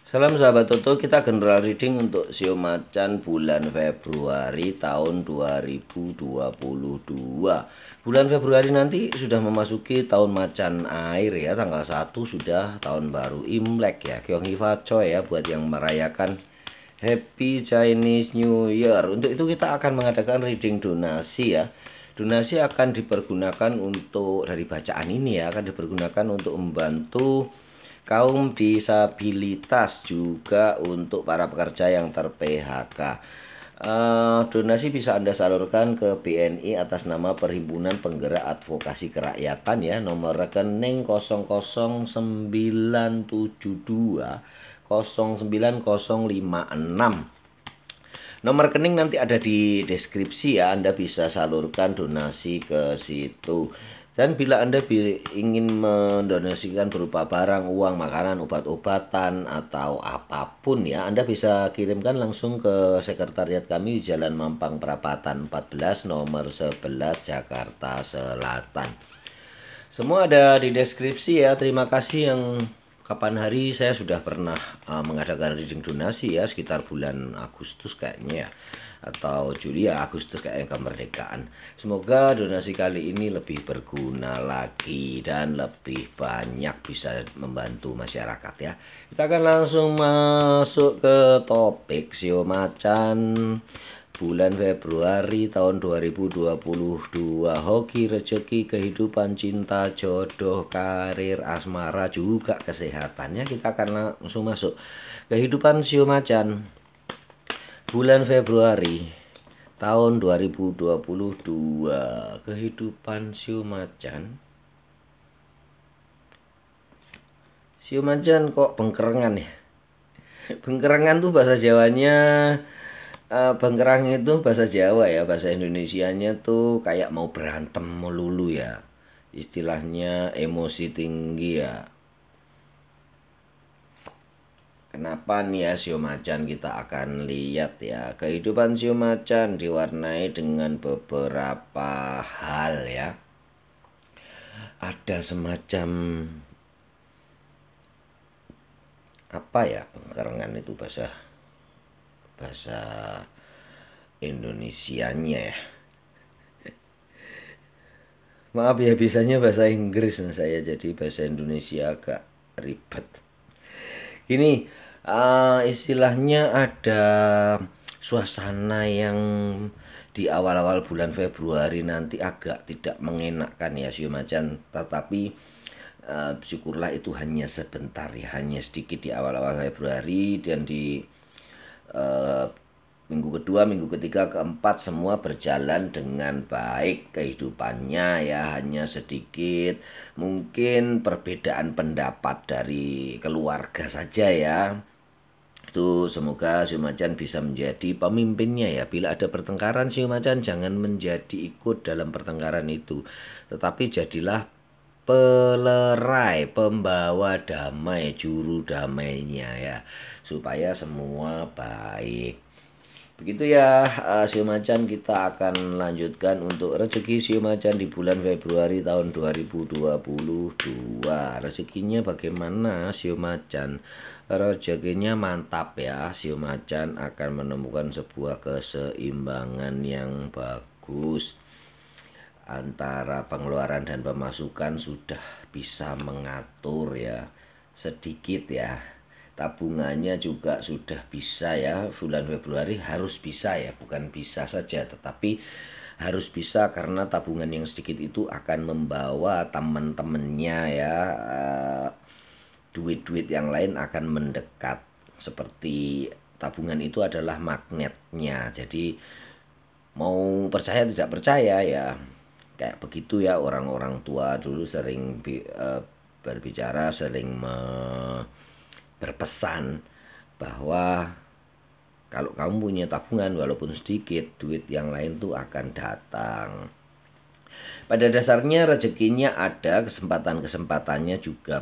Salam sahabat Toto, kita general reading untuk Sio Macan bulan Februari tahun 2022. Bulan Februari nanti sudah memasuki tahun macan air ya, tanggal 1 sudah tahun baru Imlek ya. Gyeonghifa Choi ya buat yang merayakan Happy Chinese New Year. Untuk itu kita akan mengadakan reading donasi ya. Donasi akan dipergunakan untuk dari bacaan ini ya, akan dipergunakan untuk membantu kaum disabilitas, juga untuk para pekerja yang ter-PHK. Donasi bisa Anda salurkan ke BNI atas nama Perhimpunan Penggerak Advokasi Kerakyatan ya, nomor rekening 00972 09056. Nomor rekening nanti ada di deskripsi ya, Anda bisa salurkan donasi ke situ. Dan bila Anda ingin mendonasikan berupa barang, uang, makanan, obat-obatan, atau apapun ya, Anda bisa kirimkan langsung ke sekretariat kami di Jalan Mampang Perapatan 14 nomor 11 Jakarta Selatan. Semua ada di deskripsi ya. Terima kasih yang kapan hari saya sudah pernah mengadakan reading donasi ya, sekitar bulan Agustus kayaknya ya, atau Juli ya, Agustus kayaknya kemerdekaan. Semoga donasi kali ini lebih berguna lagi dan lebih banyak bisa membantu masyarakat ya. Kita akan langsung masuk ke topik Sio Macan bulan Februari tahun 2022. Hoki, rezeki, kehidupan, cinta, jodoh, karir, asmara, juga kesehatannya. Kita akan langsung masuk kehidupan Sio Macan bulan Februari tahun 2022. Kehidupan Sio Macan. Sio Macan kok bengkerengan ya? Bengkerengan tuh bahasa Jawanya, bengkerang itu bahasa Jawa ya, bahasa Indonesianya tuh kayak mau berantem melulu ya. Istilahnya emosi tinggi ya. Kenapa nih ya Sio Macan, kita akan lihat ya. Kehidupan Sio Macan diwarnai dengan beberapa hal ya. Ada semacam apa ya, bengkerengan itu bahasa Indonesianya ya. Maaf ya, bisanya bahasa Inggris saya, jadi bahasa Indonesia agak ribet. Ini istilahnya ada suasana yang di awal-awal bulan Februari nanti agak tidak mengenakkan ya Sio Macan, tetapi syukurlah itu hanya sebentar ya, hanya sedikit di awal-awal Februari, dan di minggu kedua, minggu ketiga, keempat semua berjalan dengan baik kehidupannya ya. Hanya sedikit mungkin perbedaan pendapat dari keluarga saja ya. Itu semoga Sio Macan bisa menjadi pemimpinnya ya. Bila ada pertengkaran, Sio Macan jangan menjadi ikut dalam pertengkaran itu, tetapi jadilah pelerai, pembawa damai, juru damainya ya, supaya semua baik. Begitu ya Sio Macan. Kita akan lanjutkan untuk rezeki Sio Macan di bulan Februari tahun 2022. Rezekinya bagaimana Sio Macan? Rezekinya mantap ya. Sio Macan akan menemukan sebuah keseimbangan yang bagus antara pengeluaran dan pemasukan. Sudah bisa mengatur ya, sedikit ya. Tabungannya juga sudah bisa ya. Bulan Februari harus bisa ya, bukan bisa saja tetapi harus bisa, karena tabungan yang sedikit itu akan membawa teman-temannya ya, duit-duit yang lain akan mendekat. Seperti tabungan itu adalah magnetnya, jadi mau percaya tidak percaya ya, kayak begitu ya. Orang-orang tua dulu sering berbicara, sering berpesan bahwa kalau kamu punya tabungan walaupun sedikit, duit yang lain tuh akan datang. Pada dasarnya rezekinya ada, kesempatan-kesempatannya juga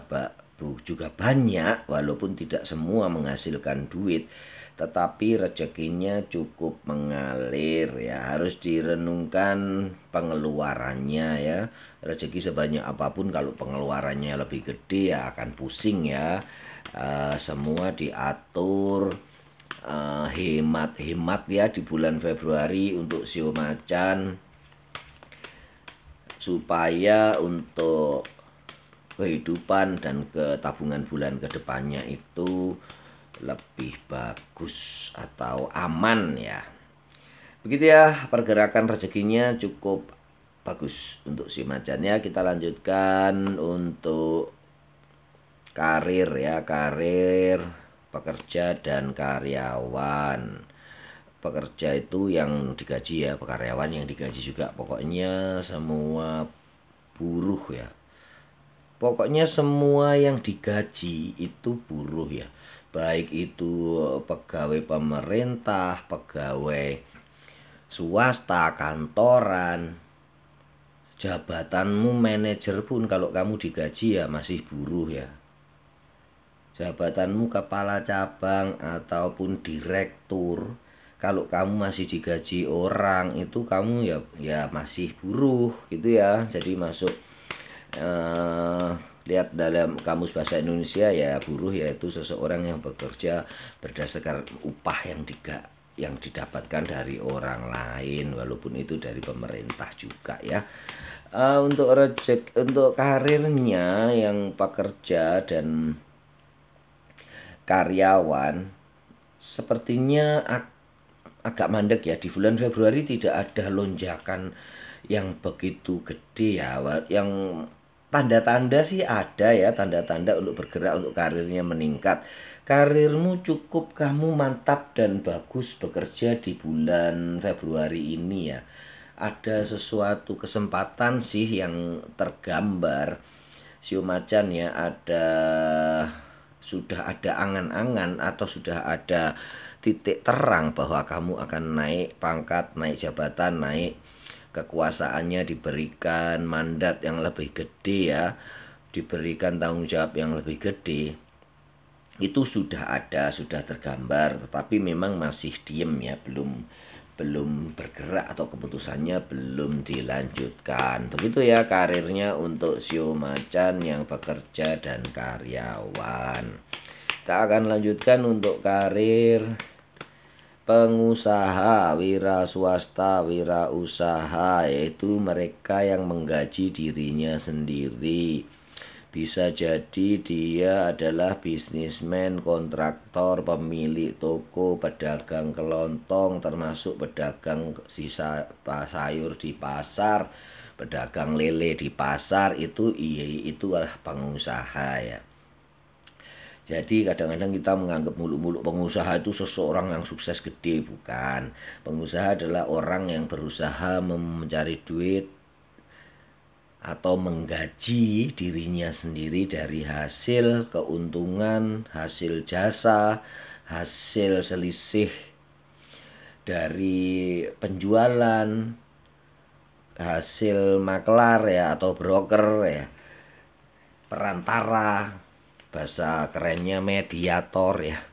juga banyak, walaupun tidak semua menghasilkan duit, tetapi rezekinya cukup mengalir ya. Harus direnungkan pengeluarannya ya. Rezeki sebanyak apapun kalau pengeluarannya lebih gede ya akan pusing ya. Semua diatur, hemat-hemat ya di bulan Februari untuk sio macan, supaya untuk kehidupan dan ke tabungan bulan kedepannya itu lebih bagus atau aman ya. Begitu ya, pergerakan rezekinya cukup bagus untuk si macannya. Kita lanjutkan untuk karir ya, karir pekerja dan karyawan. Pekerja itu yang digaji ya, karyawan yang digaji juga. Pokoknya semua buruh ya. Pokoknya semua yang digaji itu buruh ya. Baik itu pegawai pemerintah, pegawai swasta, kantoran, jabatanmu manajer pun kalau kamu digaji ya masih buruh ya. Jabatanmu kepala cabang ataupun direktur, kalau kamu masih digaji orang itu kamu ya masih buruh gitu ya. Jadi masuk lihat dalam kamus bahasa Indonesia ya, buruh yaitu seseorang yang bekerja berdasarkan upah yang didapatkan dari orang lain, walaupun itu dari pemerintah juga ya. Untuk karirnya yang pekerja dan karyawan sepertinya agak mandek ya. Di bulan Februari tidak ada lonjakan yang begitu gede ya. Yang tanda-tanda sih ada ya, tanda-tanda untuk bergerak, untuk karirnya meningkat. Karirmu cukup kamu mantap dan bagus bekerja di bulan Februari ini ya. Ada sesuatu kesempatan sih yang tergambar sio macan ya. Sudah ada angan-angan atau sudah ada titik terang bahwa kamu akan naik pangkat, naik jabatan, naik kekuasaannya, diberikan mandat yang lebih gede ya, diberikan tanggung jawab yang lebih gede. Itu sudah ada, sudah tergambar, tetapi memang masih diem ya, belum bergerak atau keputusannya belum dilanjutkan. Begitu ya karirnya untuk sio macan yang bekerja dan karyawan. Kita akan lanjutkan untuk karir pengusaha, wira swasta, wira usaha, yaitu mereka yang menggaji dirinya sendiri. Bisa jadi dia adalah bisnismen, kontraktor, pemilik toko, pedagang kelontong, termasuk pedagang sisa sayur di pasar, pedagang lele di pasar, itu adalah pengusaha ya. Jadi kadang-kadang kita menganggap muluk-muluk pengusaha itu seseorang yang sukses gede, bukan. Pengusaha adalah orang yang berusaha mencari duit atau menggaji dirinya sendiri dari hasil keuntungan, hasil jasa, hasil selisih dari penjualan, hasil maklar ya atau broker ya, perantara, bahasa kerennya mediator ya.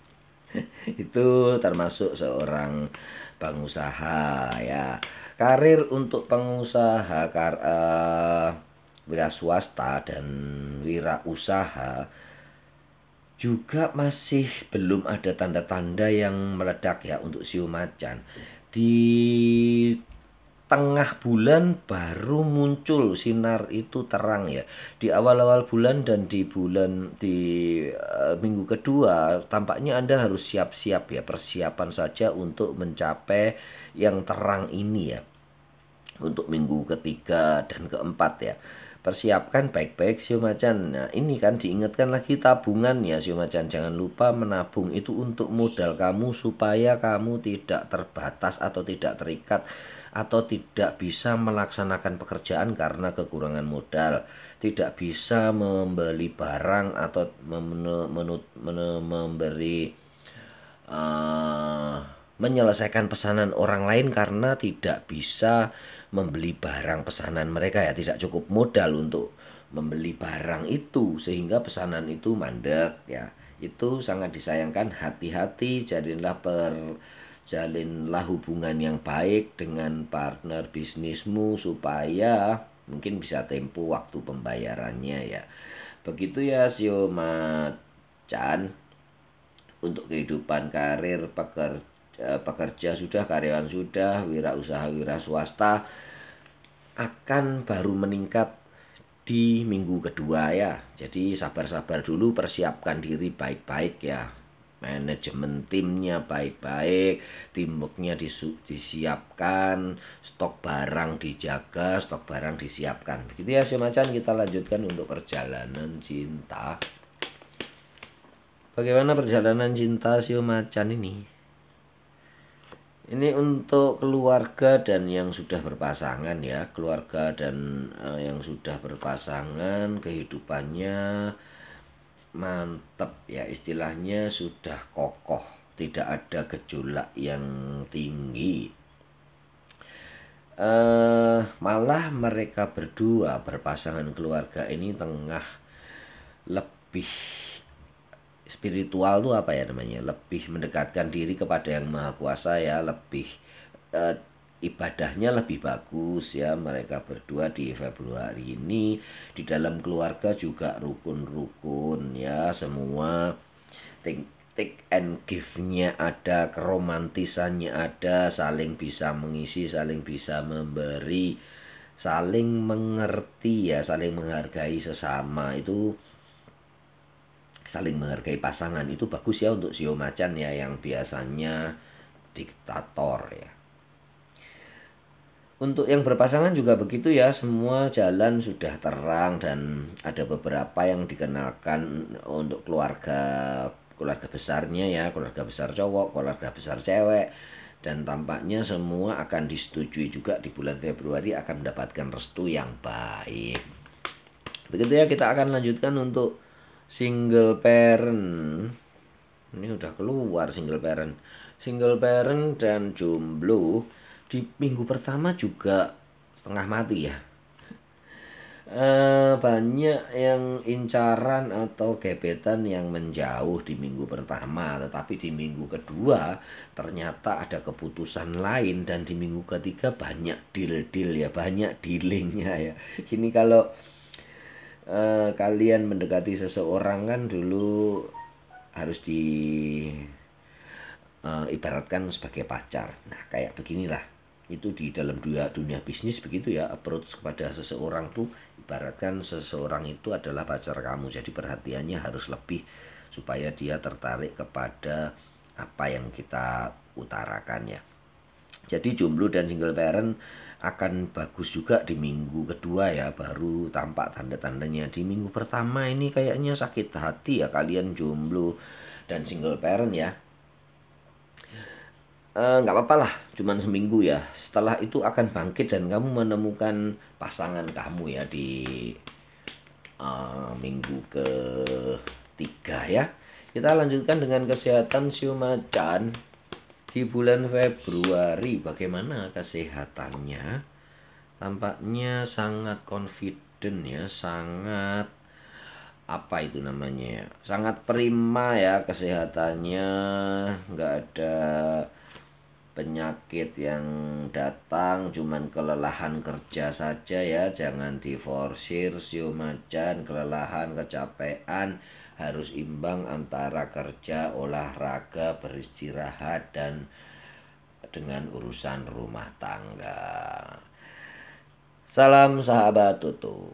Itu termasuk seorang pengusaha ya. Karir untuk pengusaha, wira swasta dan wira usaha juga masih belum ada tanda-tanda yang meledak ya untuk sio macan. Di tengah bulan baru muncul sinar itu terang ya. Di awal-awal bulan dan di minggu kedua tampaknya Anda harus siap-siap ya, persiapan saja untuk mencapai yang terang ini ya. Untuk minggu ketiga dan keempat ya, persiapkan baik-baik sio macan. Nah ini kan diingatkan lagi tabungan ya sio macan, jangan lupa menabung, itu untuk modal kamu supaya kamu tidak terbatas atau tidak terikat atau tidak bisa melaksanakan pekerjaan karena kekurangan modal, tidak bisa membeli barang atau menyelesaikan pesanan orang lain karena tidak bisa membeli barang pesanan mereka ya, tidak cukup modal untuk membeli barang itu sehingga pesanan itu mandek ya. Itu sangat disayangkan. Hati-hati, jalinlah hubungan yang baik dengan partner bisnismu supaya mungkin bisa tempo waktu pembayarannya ya. Begitu ya Sio Macan. Untuk kehidupan karir pekerja sudah, karyawan sudah, wirausaha, wira swasta akan baru meningkat di minggu kedua ya. Jadi sabar-sabar dulu, persiapkan diri baik-baik ya. Manajemen timnya baik-baik, teamworknya disiapkan, stok barang dijaga, stok barang disiapkan. Begitu ya Sio Macan, kita lanjutkan untuk perjalanan cinta. Bagaimana perjalanan cinta Sio Macan ini? Ini untuk keluarga dan yang sudah berpasangan ya. Keluarga dan yang sudah berpasangan kehidupannya mantep ya, istilahnya sudah kokoh, tidak ada gejolak yang tinggi. Malah mereka berdua berpasangan keluarga ini tengah lebih spiritual tuh apa ya namanya, lebih mendekatkan diri kepada yang maha kuasa ya, lebih ibadahnya lebih bagus ya mereka berdua di Februari ini. Di dalam keluarga juga rukun-rukun ya, semua take and give-nya ada, keromantisannya ada, saling bisa mengisi, saling bisa memberi, saling mengerti ya, saling menghargai sesama. Itu saling menghargai pasangan itu bagus ya untuk Sio Macan ya, yang biasanya diktator ya. Untuk yang berpasangan juga begitu ya, semua jalan sudah terang dan ada beberapa yang dikenalkan untuk keluarga besarnya ya, keluarga besar cowok, keluarga besar cewek, dan tampaknya semua akan disetujui juga di bulan Februari, akan mendapatkan restu yang baik. Begitu ya, kita akan lanjutkan untuk single parent. Ini udah keluar single parent dan jomblo. Di minggu pertama juga setengah mati ya. Banyak yang incaran atau gebetan yang menjauh di minggu pertama, tetapi di minggu kedua ternyata ada keputusan lain, dan di minggu ketiga banyak deal ya, banyak dealingnya ya. Ini kalau kalian mendekati seseorang kan dulu harus ibaratkan sebagai pacar. Nah kayak beginilah, itu di dalam dunia bisnis begitu ya, approach kepada seseorang tuh ibaratkan seseorang itu adalah pacar kamu. Jadi perhatiannya harus lebih supaya dia tertarik kepada apa yang kita utarakan ya. Jadi jomblo dan single parent akan bagus juga di minggu kedua ya, baru tampak tanda-tandanya. Di minggu pertama ini kayaknya sakit hati ya kalian jomblo dan single parent ya. Nggak apa-apa lah, cuman seminggu ya. Setelah itu akan bangkit dan kamu menemukan pasangan kamu ya di minggu ketiga ya. Kita lanjutkan dengan kesehatan Sio Macan. Di bulan Februari bagaimana kesehatannya? Tampaknya sangat confident ya, sangat apa itu namanya ya, sangat prima ya kesehatannya, nggak ada penyakit yang datang, cuman kelelahan kerja saja ya. Jangan diforsir Sio Macan, kelelahan, kecapean, harus imbang antara kerja, olahraga, beristirahat, dan dengan urusan rumah tangga. Salam sahabat Tutu.